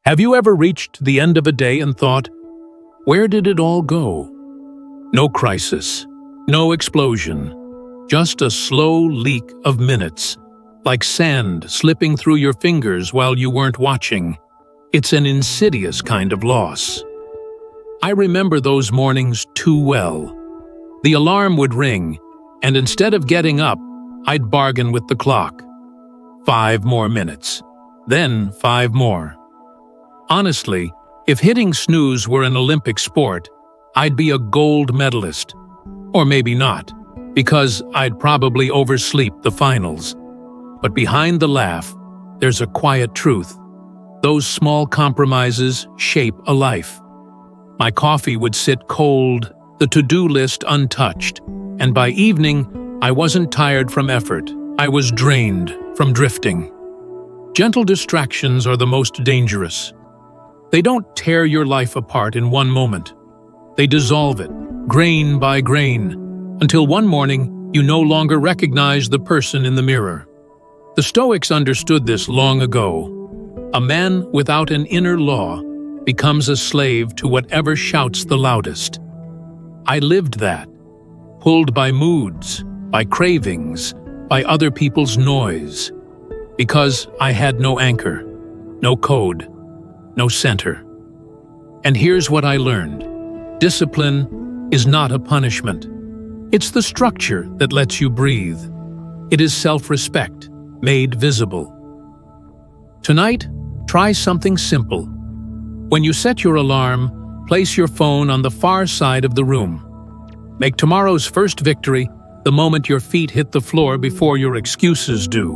Have you ever reached the end of a day and thought, where did it all go? No crisis, no explosion, just a slow leak of minutes, like sand slipping through your fingers while you weren't watching. It's an insidious kind of loss. I remember those mornings too well. The alarm would ring, and instead of getting up, I'd bargain with the clock. 5 more minutes, then 5 more. Honestly, if hitting snooze were an Olympic sport, I'd be a gold medalist. Or maybe not, because I'd probably oversleep the finals. But behind the laugh, there's a quiet truth. Those small compromises shape a life. My coffee would sit cold, the to-do list untouched, and by evening, I wasn't tired from effort. I was drained from drifting. Gentle distractions are the most dangerous. They don't tear your life apart in one moment. They dissolve it, grain by grain, until one morning you no longer recognize the person in the mirror. The Stoics understood this long ago. A man without an inner law becomes a slave to whatever shouts the loudest. I lived that, pulled by moods, by cravings, by other people's noise, because I had no anchor, no code, no center. And here's what I learned. Discipline is not a punishment. It's the structure that lets you breathe. It is self-respect, made visible. Tonight, try something simple. When you set your alarm, place your phone on the far side of the room. Make tomorrow's first victory the moment your feet hit the floor before your excuses do.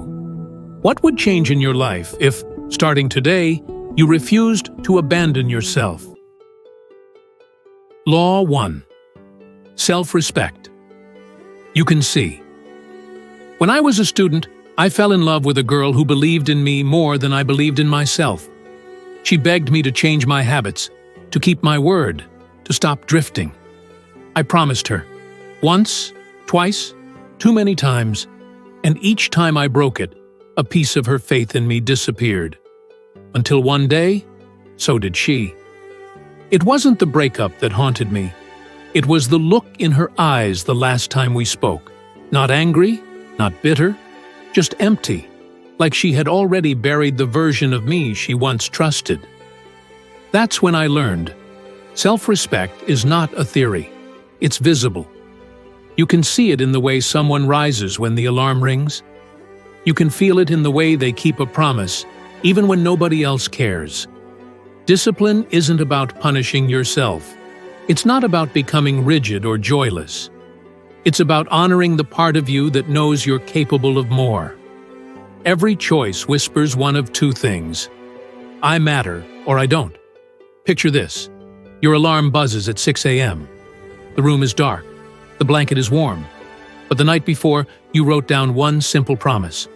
What would change in your life if, starting today, you refused to abandon yourself? Law 1. Self-respect. You can see. When I was a student, I fell in love with a girl who believed in me more than I believed in myself. She begged me to change my habits, to keep my word, to stop drifting. I promised her. Once, twice, too many times, and each time I broke it, a piece of her faith in me disappeared. Until one day, so did she. It wasn't the breakup that haunted me. It was the look in her eyes the last time we spoke. Not angry, not bitter, just empty, like she had already buried the version of me she once trusted. That's when I learned. Self-respect is not a theory. It's visible. You can see it in the way someone rises when the alarm rings. You can feel it in the way they keep a promise, even when nobody else cares. Discipline isn't about punishing yourself. It's not about becoming rigid or joyless. It's about honoring the part of you that knows you're capable of more. Every choice whispers one of two things. I matter or I don't. Picture this. Your alarm buzzes at 6 a.m. The room is dark. The blanket is warm. But the night before, you wrote down one simple promise.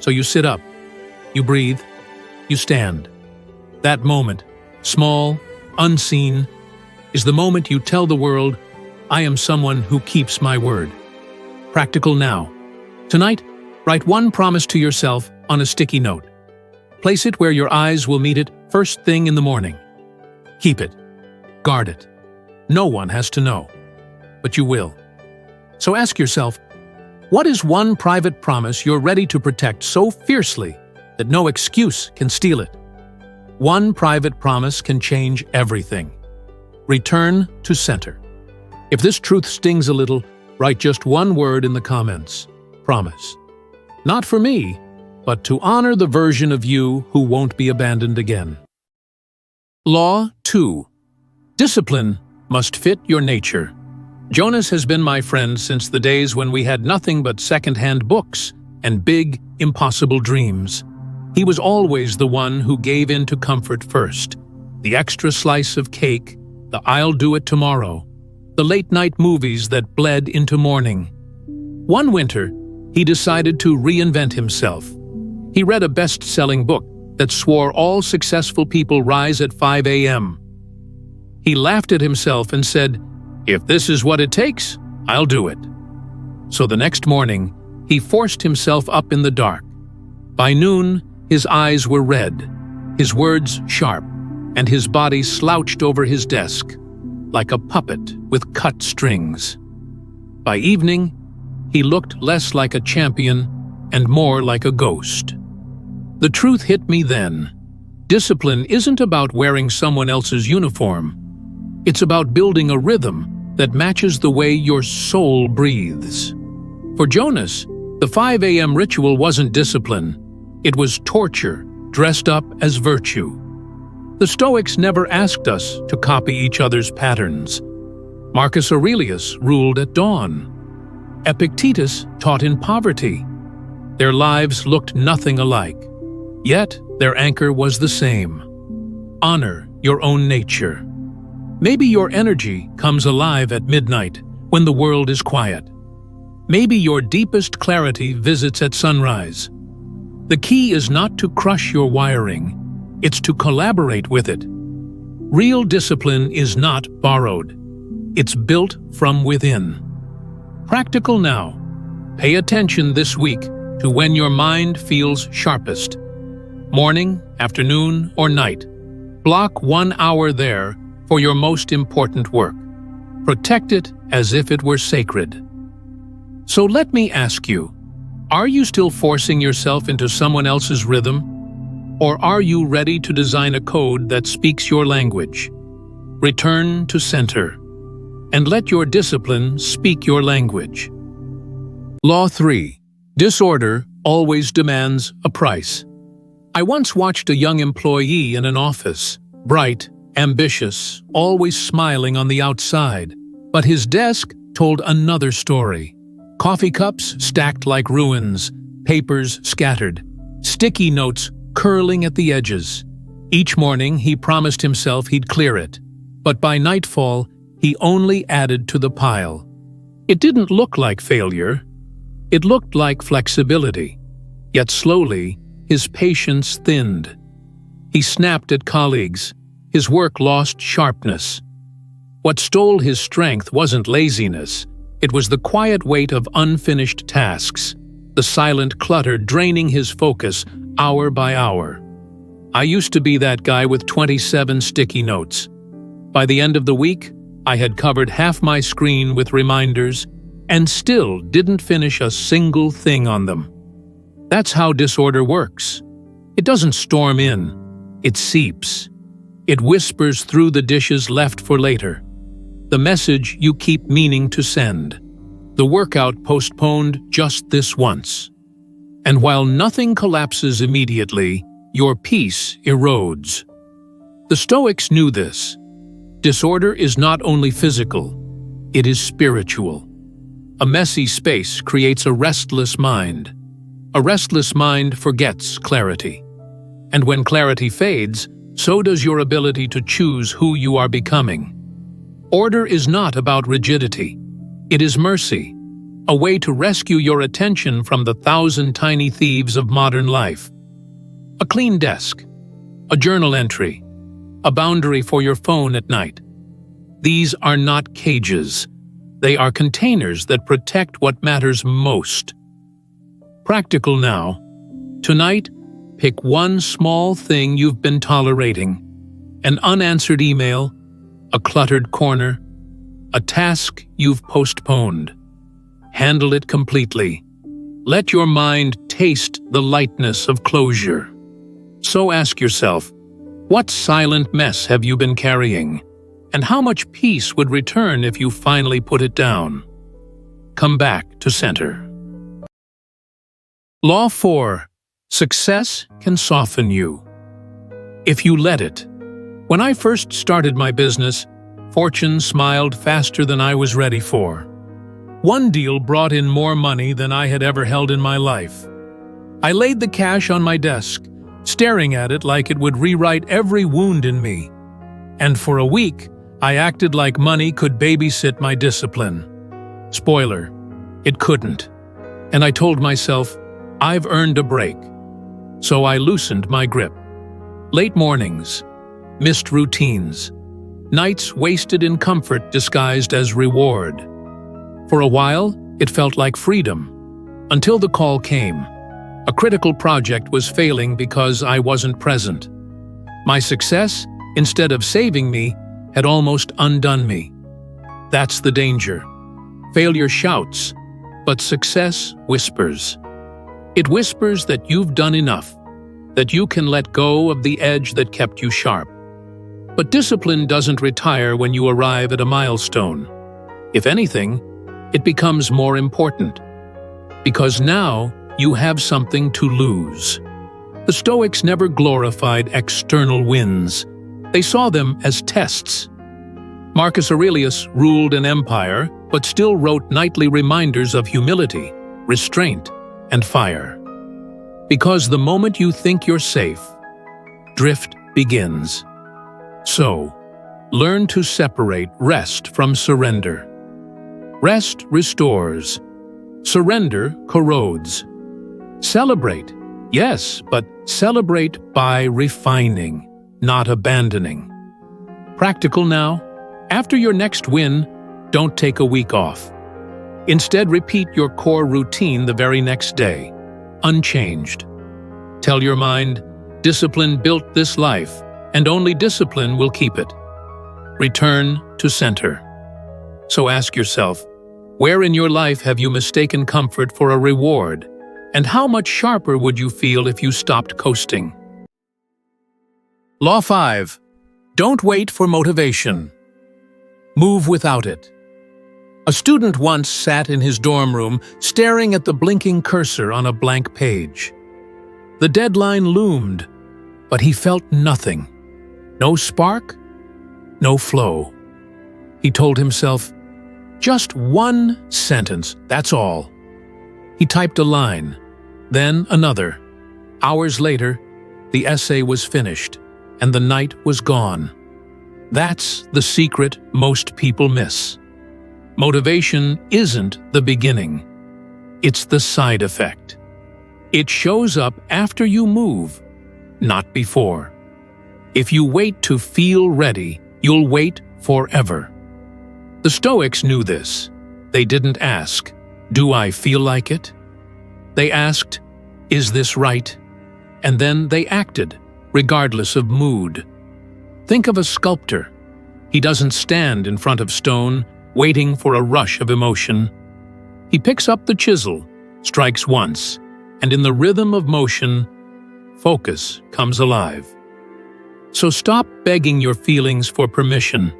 So you sit up. You breathe. You stand. That moment, small, unseen, is the moment you tell the world, I am someone who keeps my word. Practical now. Tonight, write one promise to yourself on a sticky note. Place it where your eyes will meet it first thing in the morning. Keep it. Guard it. No one has to know, but you will. So ask yourself, what is one private promise you're ready to protect so fiercely that no excuse can steal it? One private promise can change everything. Return to center. If this truth stings a little, write just one word in the comments. Promise. Not for me, but to honor the version of you who won't be abandoned again. Law 2. Discipline must fit your nature. Jonas has been my friend since the days when we had nothing but second-hand books and big, impossible dreams. He was always the one who gave in to comfort first. The extra slice of cake, the I'll do it tomorrow, the late-night movies that bled into morning. One winter, he decided to reinvent himself. He read a best-selling book that swore all successful people rise at 5 a.m. He laughed at himself and said, if this is what it takes, I'll do it. So the next morning, he forced himself up in the dark. By noon, his eyes were red. his words sharp, and his body slouched over his desk, like a puppet with cut strings. By evening, he looked less like a champion and more like a ghost. The truth hit me then. Discipline isn't about wearing someone else's uniform. It's about building a rhythm that matches the way your soul breathes. For Jonas, the 5 a.m. ritual wasn't discipline. It was torture, dressed up as virtue. The Stoics never asked us to copy each other's patterns. Marcus Aurelius ruled at dawn. Epictetus taught in poverty. Their lives looked nothing alike, yet their anchor was the same. Honor your own nature. Maybe your energy comes alive at midnight when the world is quiet. Maybe your deepest clarity visits at sunrise. The key is not to crush your wiring, it's to collaborate with it. Real discipline is not borrowed. It's built from within. Practical now. Pay attention this week to when your mind feels sharpest. Morning, afternoon, or night. Block 1 hour there for your most important work. Protect it as if it were sacred. So let me ask you, are you still forcing yourself into someone else's rhythm? Or are you ready to design a code that speaks your language? Return to center, and let your discipline speak your language. Law 3. Disorder always demands a price. I once watched a young employee in an office, bright, ambitious, always smiling on the outside, but his desk told another story. Coffee cups stacked like ruins, papers scattered, sticky notes curling at the edges. Each morning he promised himself he'd clear it, but by nightfall he only added to the pile. It didn't look like failure. It looked like flexibility. Yet slowly, his patience thinned. He snapped at colleagues. His work lost sharpness. What stole his strength wasn't laziness. It was the quiet weight of unfinished tasks, the silent clutter draining his focus hour by hour. I used to be that guy with 27 sticky notes. By the end of the week, I had covered half my screen with reminders and still didn't finish a single thing on them. That's how disorder works. It doesn't storm in. It seeps. It whispers through the dishes left for later. The message you keep meaning to send. The workout postponed just this once. And while nothing collapses immediately, your peace erodes. The Stoics knew this. Disorder is not only physical, it is spiritual. A messy space creates a restless mind. A restless mind forgets clarity. And when clarity fades, so does your ability to choose who you are becoming. Order is not about rigidity. It is mercy. A way to rescue your attention from the 1,000 tiny thieves of modern life. A clean desk, a journal entry, a boundary for your phone at night. These are not cages. They are containers that protect what matters most. Practical now. Tonight, pick one small thing you've been tolerating. An unanswered email, a cluttered corner, a task you've postponed. Handle it completely. Let your mind taste the lightness of closure. So ask yourself, what silent mess have you been carrying? And how much peace would return if you finally put it down? Come back to center. Law 4. Success can soften you. If you let it. When I first started my business, fortune smiled faster than I was ready for. One deal brought in more money than I had ever held in my life. I laid the cash on my desk, staring at it like it would rewrite every wound in me. And for a week, I acted like money could babysit my discipline. Spoiler, it couldn't. And I told myself, I've earned a break. So I loosened my grip. Late mornings, missed routines, nights wasted in comfort disguised as reward. For a while, it felt like freedom, until the call came. A critical project was failing because I wasn't present. My success, instead of saving me, had almost undone me. That's the danger. Failure shouts, but success whispers. It whispers that you've done enough, that you can let go of the edge that kept you sharp. But discipline doesn't retire when you arrive at a milestone. If anything, it becomes more important. Because now you have something to lose. The Stoics never glorified external wins. They saw them as tests. Marcus Aurelius ruled an empire, but still wrote nightly reminders of humility, restraint, and fire. Because the moment you think you're safe, drift begins. So, learn to separate rest from surrender. Rest restores. Surrender corrodes. Celebrate, yes, but celebrate by refining, not abandoning. Practical now. After your next win, don't take a week off. Instead, repeat your core routine the very next day, unchanged. Tell your mind, discipline built this life, and only discipline will keep it. Return to center. So ask yourself, where in your life have you mistaken comfort for a reward? And how much sharper would you feel if you stopped coasting? Law 5. Don't wait for motivation. Move without it. A student once sat in his dorm room staring at the blinking cursor on a blank page. The deadline loomed, but he felt nothing. No spark, no flow. He told himself, just one sentence, that's all. He typed a line, then another. Hours later, the essay was finished, and the night was gone. That's the secret most people miss. Motivation isn't the beginning. It's the side effect. It shows up after you move, not before. If you wait to feel ready, you'll wait forever. The Stoics knew this. They didn't ask, "Do I feel like it?" They asked, "Is this right?" And then they acted, regardless of mood. Think of a sculptor. He doesn't stand in front of stone, waiting for a rush of emotion. He picks up the chisel, strikes once, and in the rhythm of motion, focus comes alive. So stop begging your feelings for permission.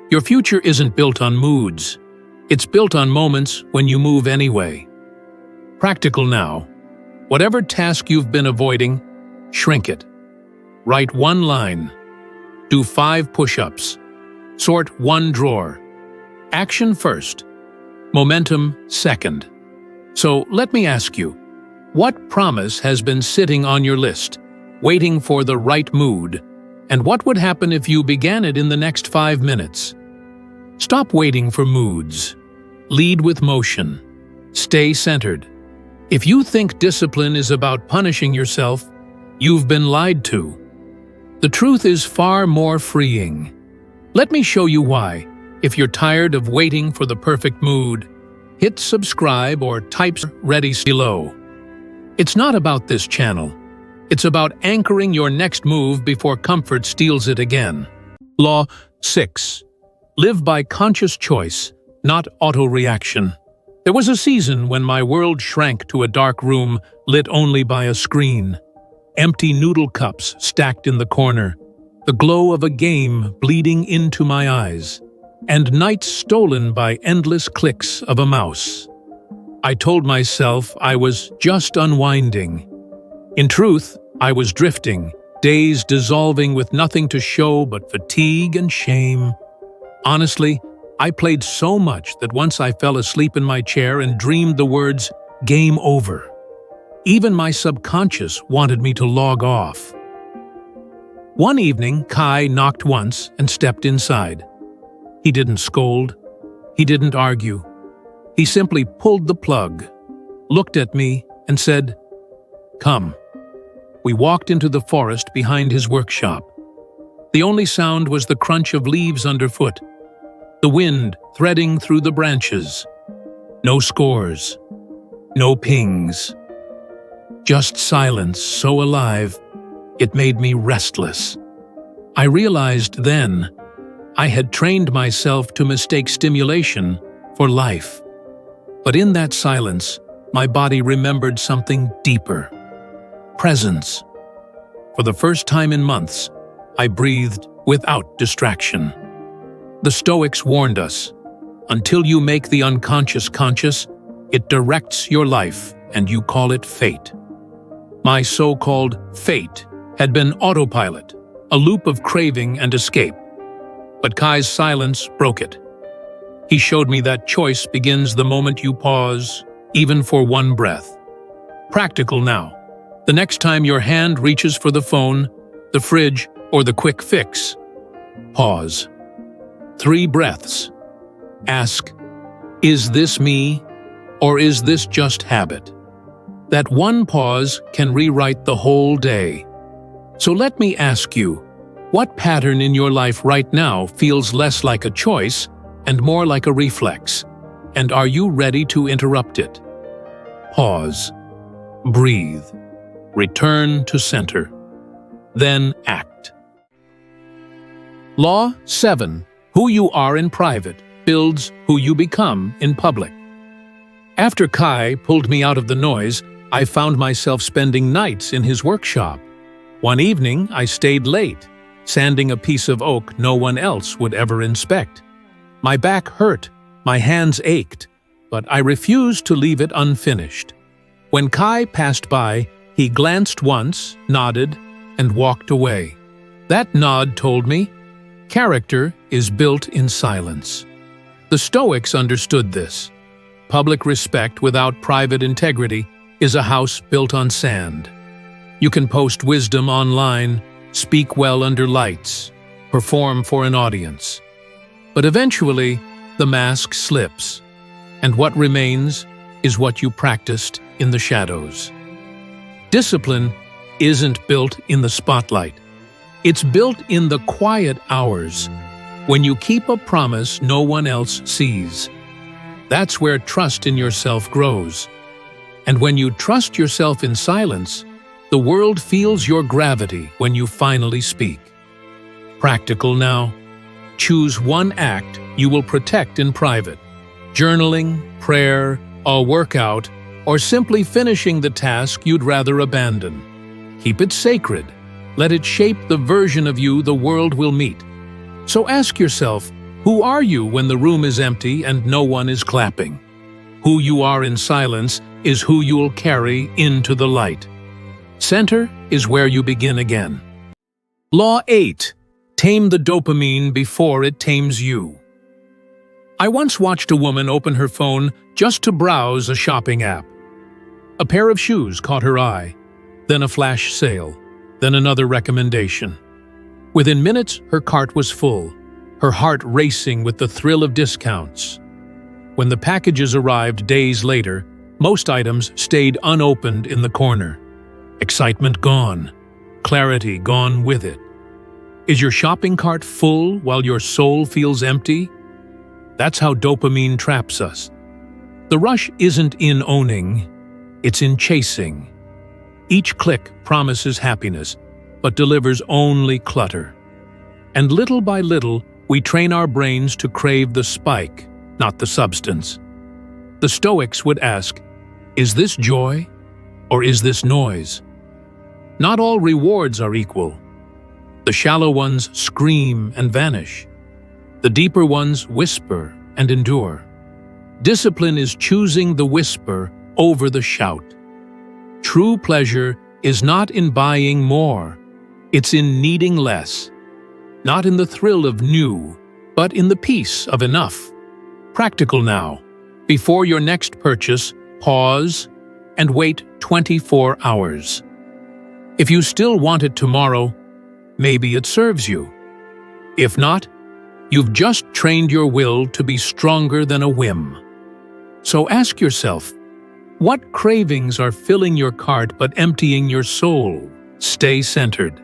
Your future isn't built on moods. It's built on moments when you move anyway. Practical now. Whatever task you've been avoiding, shrink it. Write one line. Do 5 push-ups. Sort 1 drawer. Action first. Momentum second. So let me ask you, what promise has been sitting on your list, waiting for the right mood, and what would happen if you began it in the next 5 minutes? Stop waiting for moods. Lead with motion. Stay centered. If you think discipline is about punishing yourself, you've been lied to. The truth is far more freeing. Let me show you why. If you're tired of waiting for the perfect mood, hit subscribe or type ready below. It's not about this channel. It's about anchoring your next move before comfort steals it again. Law 6. Live by conscious choice, not auto-reaction. There was a season when my world shrank to a dark room lit only by a screen. Empty noodle cups stacked in the corner, the glow of a game bleeding into my eyes, and nights stolen by endless clicks of a mouse. I told myself I was just unwinding. In truth, I was drifting, days dissolving with nothing to show but fatigue and shame. Honestly, I played so much that once I fell asleep in my chair and dreamed the words, "Game over." Even my subconscious wanted me to log off. One evening, Kai knocked once and stepped inside. He didn't scold. He didn't argue. He simply pulled the plug, looked at me, and said, "Come." We walked into the forest behind his workshop. The only sound was the crunch of leaves underfoot, the wind threading through the branches. No scores, no pings. Just silence so alive, it made me restless. I realized then I had trained myself to mistake stimulation for life. But in that silence, my body remembered something deeper: presence. For the first time in months, I breathed without distraction. The Stoics warned us, until you make the unconscious conscious, it directs your life and you call it fate. My so-called fate had been autopilot, a loop of craving and escape. But Kai's silence broke it. He showed me that choice begins the moment you pause, even for one breath. Practical now. The next time your hand reaches for the phone, the fridge, or the quick fix, pause. 3 breaths. Ask, is this me, or is this just habit? That one pause can rewrite the whole day. So let me ask you, what pattern in your life right now feels less like a choice and more like a reflex? And are you ready to interrupt it? Pause. Breathe. Return to center. Then act. Law 7. Who you are in private builds who you become in public. After Kai pulled me out of the noise, I found myself spending nights in his workshop. One evening, I stayed late, sanding a piece of oak no one else would ever inspect. My back hurt, my hands ached, but I refused to leave it unfinished. When Kai passed by, he glanced once, nodded, and walked away. That nod told me, character is built in silence. The Stoics understood this. Public respect without private integrity is a house built on sand. You can post wisdom online, speak well under lights, perform for an audience. But eventually, the mask slips, and what remains is what you practiced in the shadows. Discipline isn't built in the spotlight. It's built in the quiet hours, when you keep a promise no one else sees. That's where trust in yourself grows. And when you trust yourself in silence, the world feels your gravity when you finally speak. Practical now. Choose one act you will protect in private. Journaling, prayer, a workout, or simply finishing the task you'd rather abandon. Keep it sacred. Let it shape the version of you the world will meet. So ask yourself, who are you when the room is empty and no one is clapping? Who you are in silence is who you'll carry into the light. Center is where you begin again. Law 8. Tame the dopamine before it tames you. I once watched a woman open her phone just to browse a shopping app. A pair of shoes caught her eye, then a flash sale, then another recommendation. Within minutes, her cart was full, her heart racing with the thrill of discounts. When the packages arrived days later, most items stayed unopened in the corner. Excitement gone, clarity gone with it. Is your shopping cart full while your soul feels empty? That's how dopamine traps us. The rush isn't in owning, it's in chasing. Each click promises happiness, but delivers only clutter. And little by little, we train our brains to crave the spike, not the substance. The Stoics would ask, is this joy or is this noise? Not all rewards are equal. The shallow ones scream and vanish. The deeper ones whisper and endure. Discipline is choosing the whisper over the shout. True pleasure is not in buying more, it's in needing less. Not in the thrill of new, but in the peace of enough. Practical now. Before your next purchase, pause and wait 24 hours. If you still want it tomorrow, maybe it serves you. If not, you've just trained your will to be stronger than a whim. So ask yourself, what cravings are filling your cart but emptying your soul? Stay centered.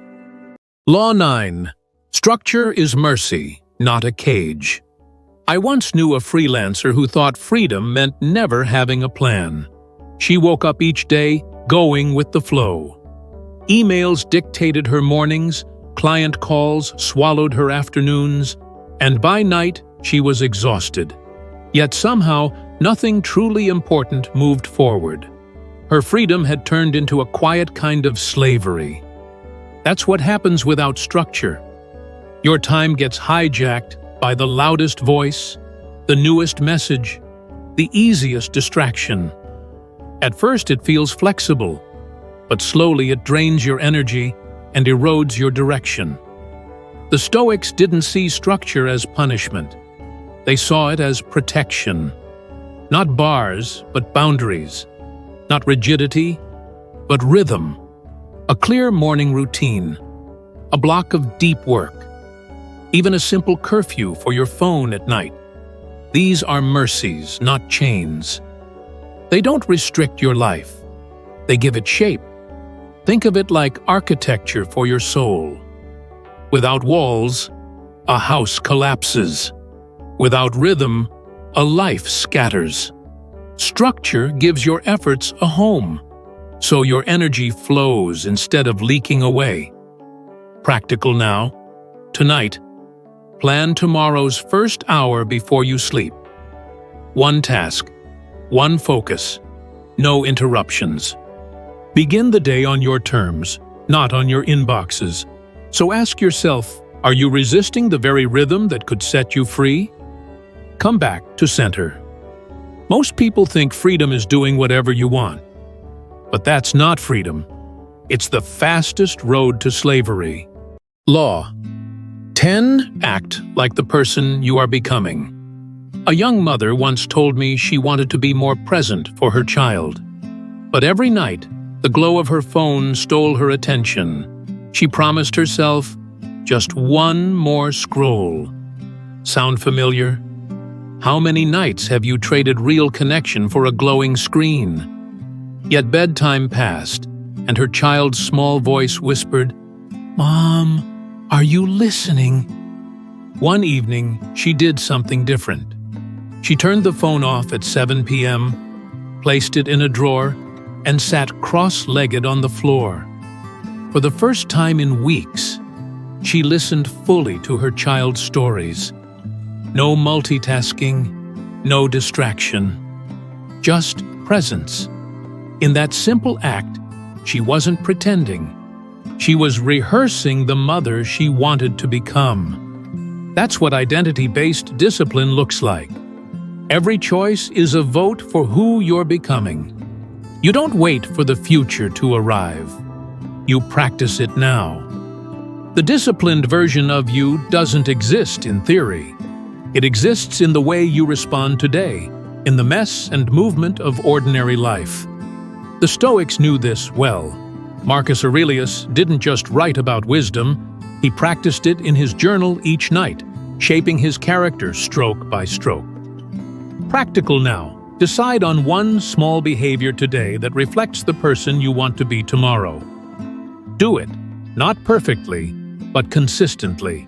Law 9. Structure is mercy, not a cage. I once knew a freelancer who thought freedom meant never having a plan. She woke up each day going with the flow. Emails dictated her mornings, client calls swallowed her afternoons, and by night she was exhausted. Yet somehow, nothing truly important moved forward. Her freedom had turned into a quiet kind of slavery. That's what happens without structure. Your time gets hijacked by the loudest voice, the newest message, the easiest distraction. At first it feels flexible, but slowly it drains your energy and erodes your direction. The Stoics didn't see structure as punishment. They saw it as protection. Not bars, but boundaries. Not rigidity, but rhythm. A clear morning routine. A block of deep work. Even a simple curfew for your phone at night. These are mercies, not chains. They don't restrict your life. They give it shape. Think of it like architecture for your soul. Without walls, a house collapses. Without rhythm, a life scatters. Structure gives your efforts a home, so your energy flows instead of leaking away. Practical now. Tonight, plan tomorrow's first hour before you sleep. One task, one focus, no interruptions. Begin the day on your terms, not on your inboxes. So ask yourself, are you resisting the very rhythm that could set you free? Come back to center. Most people think freedom is doing whatever you want. But that's not freedom. It's the fastest road to slavery. Law 10. Act like the person you are becoming. A young mother once told me she wanted to be more present for her child. But every night, the glow of her phone stole her attention. She promised herself just one more scroll. Sound familiar? How many nights have you traded real connection for a glowing screen? Yet bedtime passed, and her child's small voice whispered, "Mom, are you listening?" One evening, she did something different. She turned the phone off at 7 p.m., placed it in a drawer, and sat cross-legged on the floor. For the first time in weeks, she listened fully to her child's stories. No multitasking, no distraction, just presence. In that simple act, she wasn't pretending. She was rehearsing the mother she wanted to become. That's what identity-based discipline looks like. Every choice is a vote for who you're becoming. You don't wait for the future to arrive. You practice it now. The disciplined version of you doesn't exist in theory. It exists in the way you respond today, in the mess and movement of ordinary life. The Stoics knew this well. Marcus Aurelius didn't just write about wisdom, he practiced it in his journal each night, shaping his character stroke by stroke. Practical now. Decide on one small behavior today that reflects the person you want to be tomorrow. Do it, not perfectly, but consistently.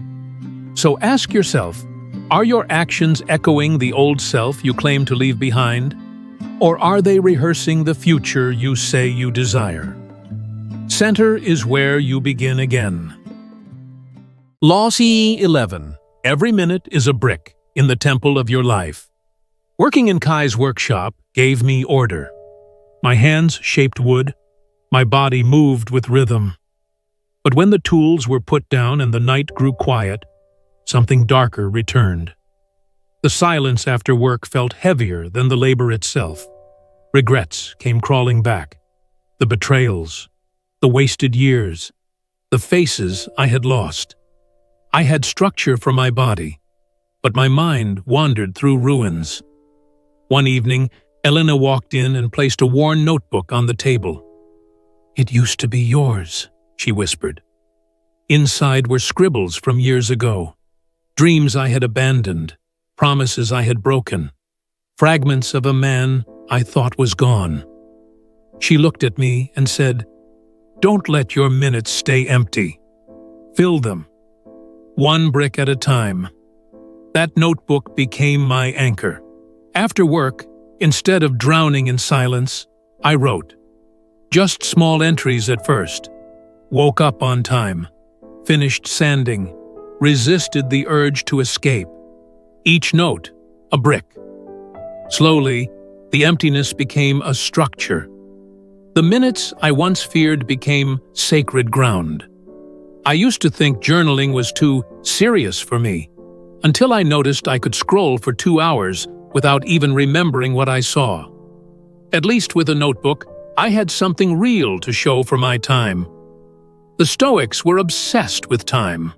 So ask yourself, are your actions echoing the old self you claim to leave behind? Or are they rehearsing the future you say you desire? Center is where you begin again. Law C11. Every minute is a brick in the temple of your life. Working in Kai's workshop gave me order. My hands shaped wood, my body moved with rhythm. But when the tools were put down and the night grew quiet, something darker returned. The silence after work felt heavier than the labor itself. Regrets came crawling back. The betrayals, the wasted years, the faces I had lost. I had structure for my body, but my mind wandered through ruins. One evening, Elena walked in and placed a worn notebook on the table. "It used to be yours," she whispered. Inside were scribbles from years ago, dreams I had abandoned, promises I had broken, fragments of a man I thought was gone. She looked at me and said, "Don't let your minutes stay empty. Fill them, one brick at a time." That notebook became my anchor. After work, instead of drowning in silence, I wrote. Just small entries at first. Woke up on time. finished sanding, resisted the urge to escape. Each note, a brick. Slowly, the emptiness became a structure. The minutes I once feared became sacred ground. I used to think journaling was too serious for me, until I noticed I could scroll for 2 hours without even remembering what I saw. At least with a notebook, I had something real to show for my time. The Stoics were obsessed with time.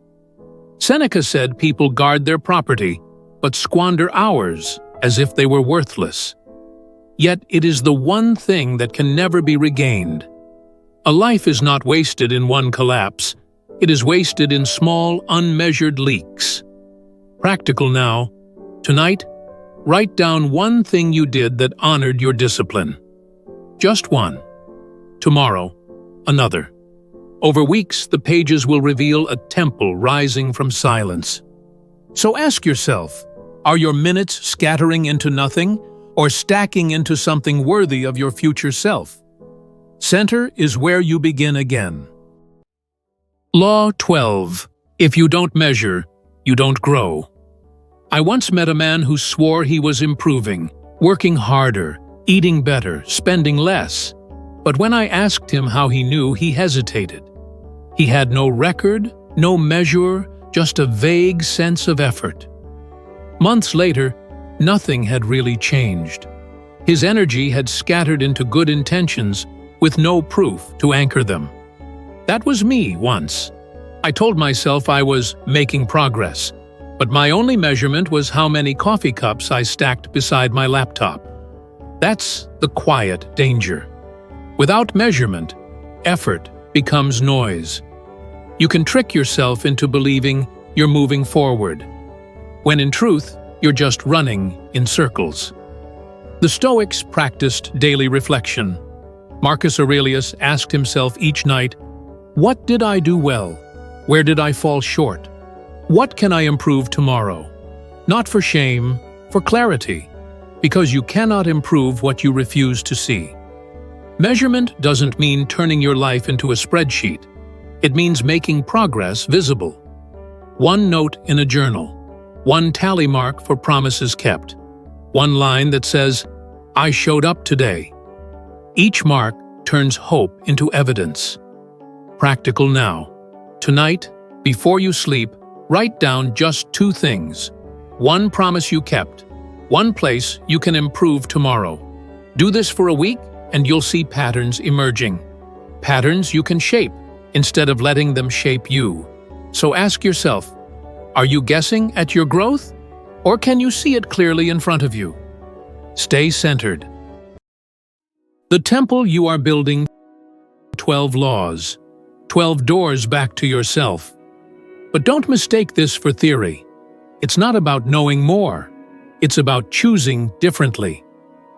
Seneca said people guard their property, but squander hours as if they were worthless. Yet it is the one thing that can never be regained. A life is not wasted in one collapse. It is wasted in small, unmeasured leaks. Practical now. Tonight, write down one thing you did that honored your discipline. Just one. Tomorrow, another. Over weeks, the pages will reveal a temple rising from silence. So ask yourself, are your minutes scattering into nothing, or stacking into something worthy of your future self? Center is where you begin again. Law 12. If you don't measure, you don't grow. I once met a man who swore he was improving, working harder, eating better, spending less. But when I asked him how he knew, he hesitated. He had no record, no measure, just a vague sense of effort. Months later, nothing had really changed. His energy had scattered into good intentions with no proof to anchor them. That was me once. I told myself I was making progress, but my only measurement was how many coffee cups I stacked beside my laptop. That's the quiet danger. Without measurement, effort becomes noise. You can trick yourself into believing you're moving forward, when in truth, you're just running in circles. The Stoics practiced daily reflection. Marcus Aurelius asked himself each night, "What did I do well? Where did I fall short? What can I improve tomorrow?" Not for shame, for clarity, because you cannot improve what you refuse to see. Measurement doesn't mean turning your life into a spreadsheet. It means making progress visible. One note in a journal. One tally mark for promises kept. One line that says, "I showed up today." Each mark turns hope into evidence. Practical now. Tonight, before you sleep, write down just 2 things. One promise you kept. One place you can improve tomorrow. Do this for a week and you'll see patterns emerging. Patterns you can shape instead of letting them shape you. So ask yourself, are you guessing at your growth? Or can you see it clearly in front of you? Stay centered. The temple you are building, 12 laws, 12 doors back to yourself. But don't mistake this for theory. It's not about knowing more. It's about choosing differently.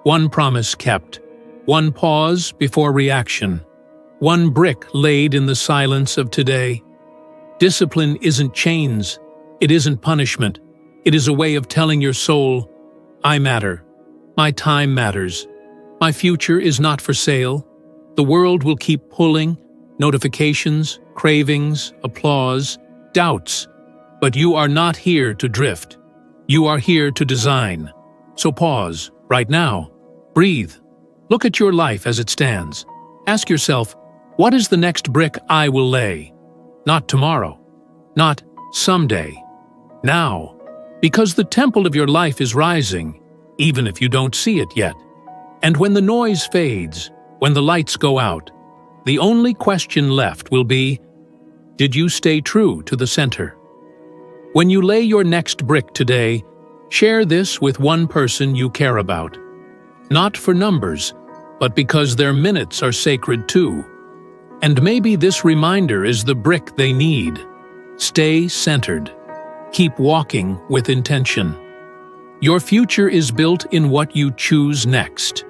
One promise kept. One pause before reaction. One brick laid in the silence of today. Discipline isn't chains. It isn't punishment. It is a way of telling your soul, I matter. My time matters. My future is not for sale. The world will keep pulling, notifications, cravings, applause, doubts. But you are not here to drift. You are here to design. So pause, right now. Breathe. Look at your life as it stands. Ask yourself, what is the next brick I will lay? Not tomorrow. Not someday. Now. Because the temple of your life is rising, even if you don't see it yet. And when the noise fades, when the lights go out, the only question left will be, did you stay true to the center? When you lay your next brick today, share this with one person you care about. Not for numbers, but because their minutes are sacred too. And maybe this reminder is the brick they need. Stay centered. Keep walking with intention. Your future is built in what you choose next.